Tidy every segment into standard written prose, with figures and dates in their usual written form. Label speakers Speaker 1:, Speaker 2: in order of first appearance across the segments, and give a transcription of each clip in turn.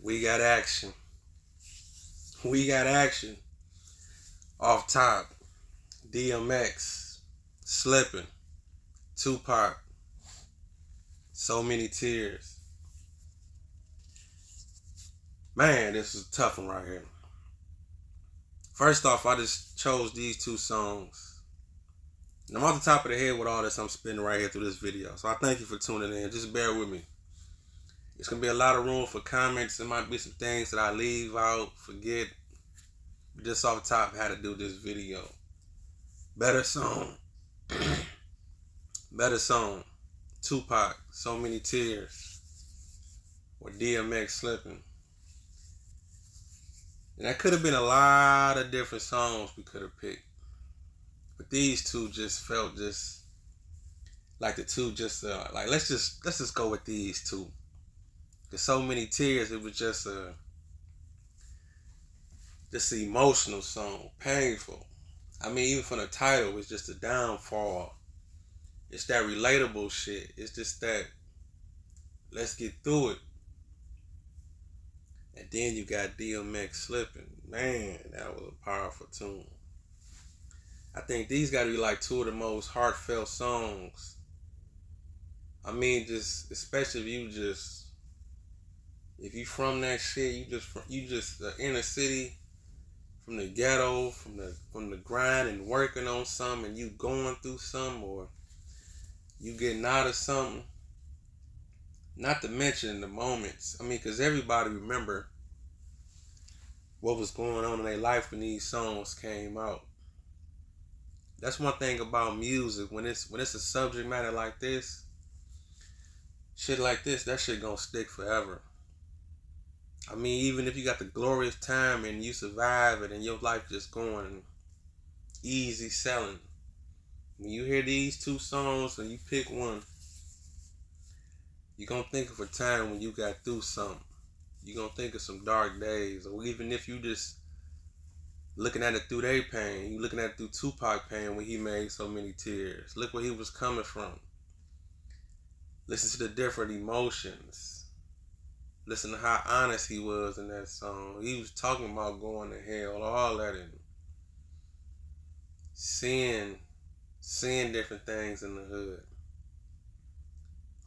Speaker 1: We got action. We got action. Off top, DMX, Slippin, Tupac, So Many Tears. Man, this is a tough one right here. First off, I just chose these two songs. And I'm off the top of the head with all this I'm spinning right here through this video. So I thank you for tuning in. Just bear with me. It's going to be a lot of room for comments. There might be some things that I leave out, forget. Just off the top, how to do this video. Better song. Better song. Tupac, So Many Tears. Or DMX Slippin. And that could have been a lot of different songs we could have picked. But these two just felt just like the two just like let's just go with these two. There's So Many Tears, it was just an emotional song, painful. I mean, even from the title, it's just a downfall. It's that relatable shit. It's just that let's get through it. And then you got DMX Slippin. Man, that was a powerful tune. I think these got to be like two of the most heartfelt songs. I mean, just especially if you from that shit, you just the inner city, from the ghetto, from the grind and working on something, and you going through something, or you getting out of something. Not to mention the moments. I mean, because everybody remember what was going on in their life when these songs came out. That's one thing about music. When it's a subject matter like this, shit like this, that shit gonna stick forever. I mean, even if you got the glorious time and you survive it and your life just going easy selling, when you hear these two songs and you pick one, you're gonna think of a time when you got through something. You're gonna think of some dark days, or even if you just looking at it through their pain, you looking at it through Tupac pain when he made So Many Tears. Look where he was coming from. Listen to the different emotions. Listen to how honest he was in that song. He was talking about going to hell, all that, and seeing different things in the hood.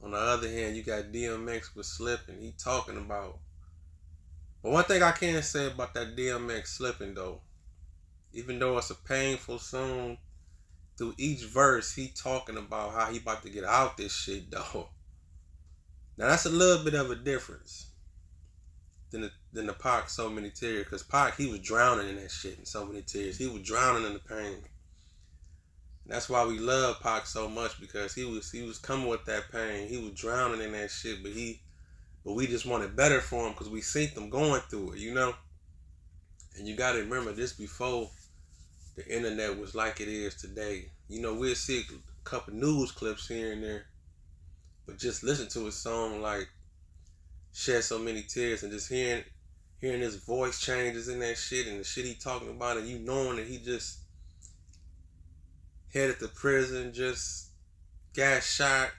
Speaker 1: On the other hand, you got DMX with Slippin. He talking about. But one thing I can say about that DMX Slippin though, even though it's a painful song, through each verse he talking about how he about to get out this shit though. Now that's a little bit of a difference than the Pac So Many Tears, because Pac, he was drowning in that shit in So Many Tears. He was drowning in the pain. And that's why we love Pac so much, because he was coming with that pain. He was drowning in that shit, but we just wanted better for him because we seen them going through it, you know? And you gotta remember, this before the internet was like it is today. You know, we'll see a couple news clips here and there, but just listen to a song like Shed So Many Tears and just hearing his voice changes in that shit and the shit he talking about, and you knowing that he just headed to prison, just got shot,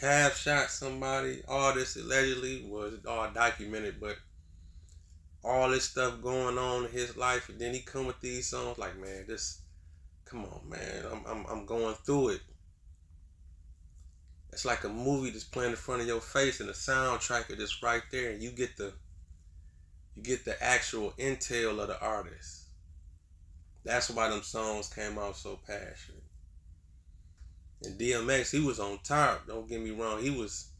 Speaker 1: half shot somebody, all this allegedly was all documented, but all this stuff going on in his life, and then he come with these songs like, man, come on, man, I'm going through it. It's like a movie that's playing in front of your face, and the soundtrack is just right there, and you get the actual intel of the artist. That's why them songs came out so passionate. And DMX, he was on top. Don't get me wrong. He was,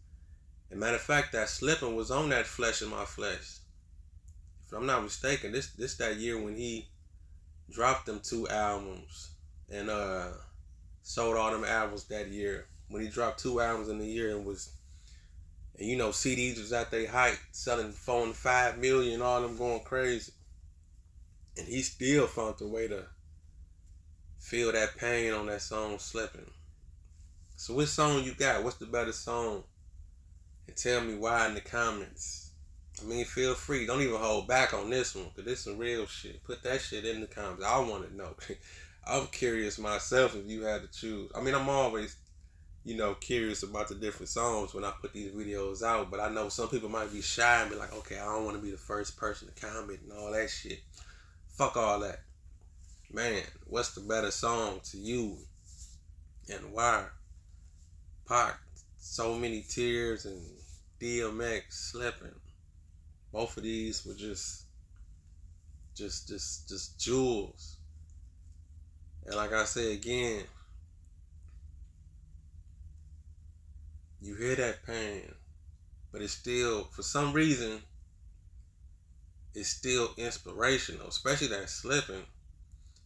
Speaker 1: as a matter of fact, that Slippin' was on that Flesh in My Flesh. If I'm not mistaken, this that year when he dropped them 2 albums and sold all them albums that year. When he dropped 2 albums in the year and you know, CDs was at their height, selling 4 and 5 million, all them going crazy. And he still found a way to feel that pain on that song Slippin'. So which song you got? What's the better song? And tell me why in the comments. I mean, feel free. Don't even hold back on this one, because this some real shit. Put that shit in the comments. I want to know. I'm curious myself if you had to choose. I mean, I'm always, curious about the different songs when I put these videos out. But I know some people might be shy and be like, okay, I don't want to be the first person to comment and all that shit. Fuck all that. Man, what's the better song to you and why? Pac, So Many Tears, and DMX Slippin. Both of these were just jewels. And like I say again, you hear that pain, but it's still, for some reason, it's still inspirational, especially that Slippin'.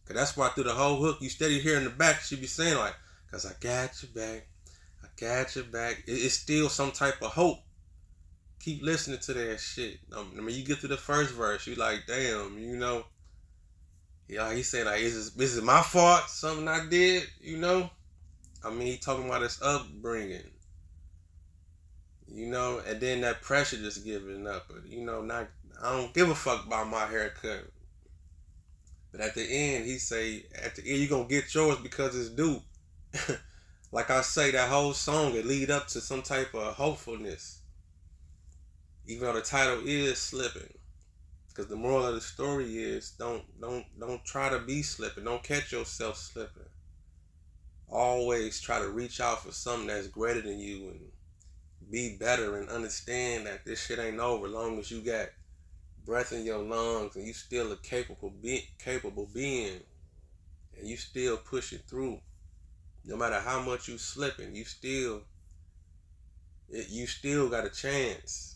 Speaker 1: Cause that's why through the whole hook, you steady hear in the back, she be saying like, cause I got your back, I got your back. It's still some type of hope. Keep listening to that shit. I mean, you get to the first verse, you like, damn, he said like, is this my fault? Something I did, I mean, he talking about his upbringing, and then that pressure just giving up. But I don't give a fuck about my haircut. But at the end, he say, at the end, you gonna get yours because it's due. Like I say, that whole song, it lead up to some type of hopefulness. Even though the title is Slippin'. Because the moral of the story is, don't try to be slipping. Don't catch yourself slipping. Always try to reach out for something that's greater than you and be better and understand that this shit ain't over as long as you got breath in your lungs and you still a capable being and you still pushing through. No matter how much you slipping, you still got a chance.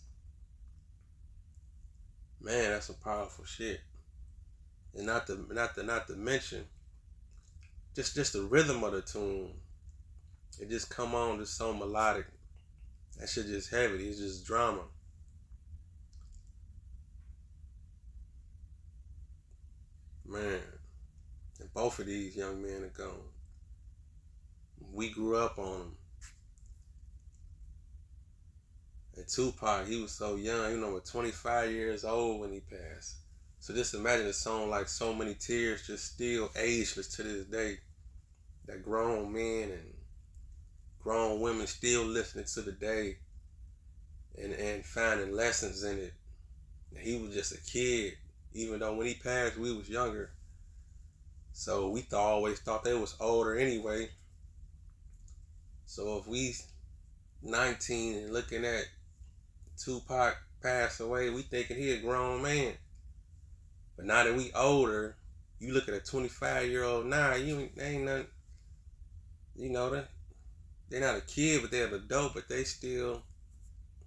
Speaker 1: Man, that's some powerful shit. And not to mention just the rhythm of the tune. It just come on just so melodic. That shit just heavy. It's just drama. Man, and both of these young men are gone. We grew up on them. And Tupac, he was so young, was 25 years old when he passed. So just imagine a song like So Many Tears just still ageless to this day. That grown men and grown women still listening to the day and finding lessons in it. And he was just a kid. Even though when he passed, we was younger. So we always thought they was older anyway. So if we 19 and looking at Tupac pass away, we thinking he a grown man. But now that we older, you look at a 25-year-old now, they ain't nothing, they're not a kid, but they're an adult, but they still,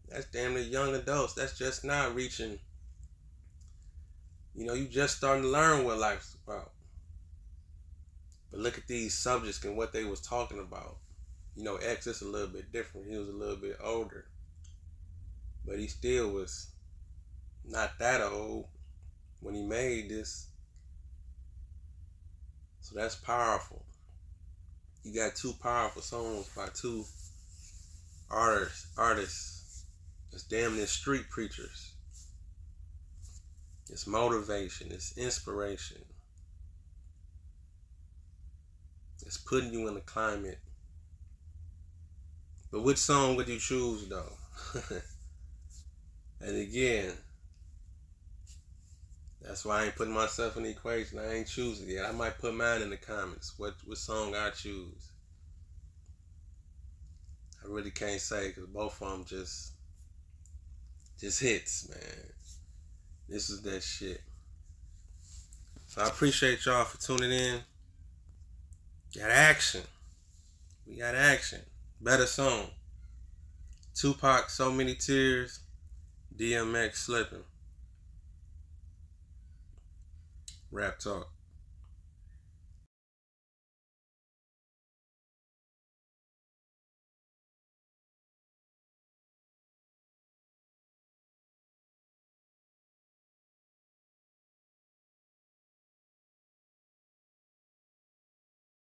Speaker 1: that's damn near young adults. That's just not reaching. You just starting to learn what life's about. But look at these subjects and what they was talking about. X is a little bit different. He was a little bit older. But he still was not that old when he made this. So that's powerful. You got two powerful songs by two artists. It's damn near street preachers. It's motivation. It's inspiration. It's putting you in the climate. But which song would you choose, though? And again, that's why I ain't putting myself in the equation. I ain't choosing yet. I might put mine in the comments. What song I choose? I really can't say because both of them just hits, man. This is that shit. So I appreciate y'all for tuning in. Got action. We got action. Better song. Tupac, So Many Tears. DMX Slippin. Rap talk.